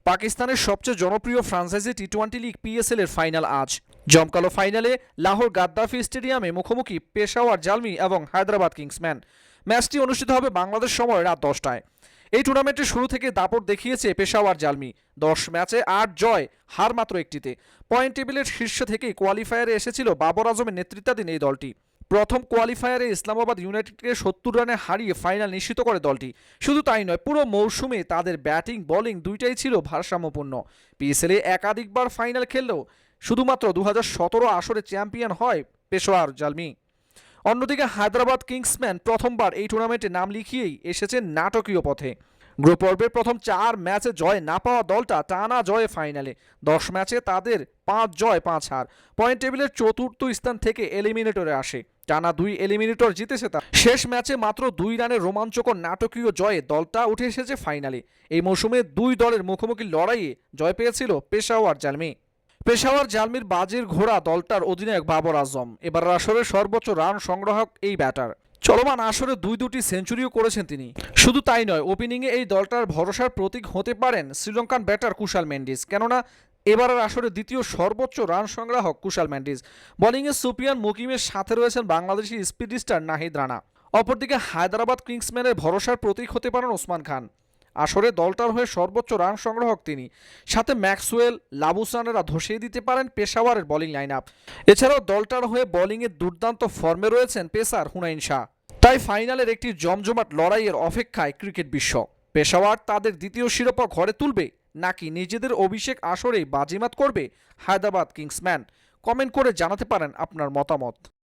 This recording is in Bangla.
পাকিস্তানের সবচেয়ে জনপ্রিয় ফ্রাঞ্চাইজি টি-20 লিগ পিএসএল এর ফাইনাল আজ। জমকালো ফাইনালে লাহোর গাদ্দাফি স্টেডিয়ামে মুখোমুখি পেশাওয়ার জালমি এবং হায়দ্রাবাদ কিংসম্যান। ম্যাচটি অনুষ্ঠিত হবে বাংলাদেশ সময় রাত 10টায়। এই টুর্নামেন্টের শুরু থেকে দাপট দেখিয়েছে পেশাওয়ার জালমি। 10 ম্যাচে 8 জয়, হার মাত্র একটিতে। পয়েন্ট টেবিলের শীর্ষ থেকেই কোয়ালিফায়ারে এসেছিল বাবর আজমের নেতৃত্বাধীন এই দলটি। প্রথম কোয়ালিফায়ারে ইসলামাবাদ ইউনাইটেডকে 70 রানে হারিয়ে ফাইনাল নিশ্চিত করে দলটি। শুধু তাই নয়, পুরো মৌসুমে তাদের ব্যাটিং বোলিং দুইটাই ছিল ভারসাম্যপূর্ণ। পিএসএলে একাধিকবার ফাইনাল খেললেও শুধুমাত্র 2017 আসরে চ্যাম্পিয়ন হয় পেশোয়ার জালমি। অন্যদিকে হায়দ্রাবাদ কিংসম্যান প্রথমবার এই টুর্নামেন্টে নাম লিখিয়েই এসেছে নাটকীয় পথে। গ্রুপ পর্বের প্রথম 4 ম্যাচে জয় না পাওয়া দলটা টানা জয়ে ফাইনালে। 10 ম্যাচে তাদের 5 জয় 5 হার। পয়েন্ট টেবিলের চতুর্থ স্থান থেকে এলিমিনেটরে আসে। টানা 2 এলিমিনেটর জিতেছে তা। শেষ ম্যাচে মাত্র 2 রানের রোমাঞ্চকর নাটকীয় জয়ে দলটা উঠে এসেছে ফাইনালে। এই মৌসুমে 2 দলের মুখোমুখি লড়াইয়ে জয় পেয়েছিল পেশাওয়ার জালমি। পেশাওয়ার জালমির বাজির ঘোড়া দলটার অধিনায়ক বাবর আজম। এবার আসরের সর্বোচ্চ রান সংগ্রাহক এই ব্যাটার। চলমান আসরে 2টি সেঞ্চুরিও করেছেন তিনি। শুধু তাই নয়, ওপেনিংয়ে এই দলটার ভরসার প্রতীক হতে পারেন শ্রীলঙ্কান ব্যাটার কুশাল মেন্ডিস। কেননা এবারের আসরে দ্বিতীয় সর্বোচ্চ রান সংগ্রাহক কুশাল মেন্ডিস। বোলিংয়ে সুফিয়ান মুকিমের সাথে রয়েছেন বাংলাদেশি স্পিড স্টার নাহিদ রানা। অপরদিকে হায়দ্রাবাদ কিংসম্যানের ভরসার প্রতীক হতে পারেন ওসমান খান। আসরে দলটার হয়ে সর্বোচ্চ রান সংগ্রাহক তিনি। সাথে ম্যাক্সওয়েল, লাবুসানেরা ধসিয়ে দিতে পারেন পেশাওয়ারের বোলিং লাইন আপ। এছাড়াও দলটার হয়ে বোলিংয়ে দুর্দান্ত ফর্মে রয়েছেন পেসার হুনাইন শাহ। তাই ফাইনালের একটি জমজমাট লড়াইয়ের অপেক্ষায় ক্রিকেট বিশ্ব। পেশাওয়ার তাদের দ্বিতীয় শিরোপা ঘরে তুলবে নাকি নিজেদের অভিষেক আসরেই বাজিমাত করবে হায়দ্রাবাদ কিংসম্যান? কমেন্ট করে জানাতে পারেন আপনার মতামত।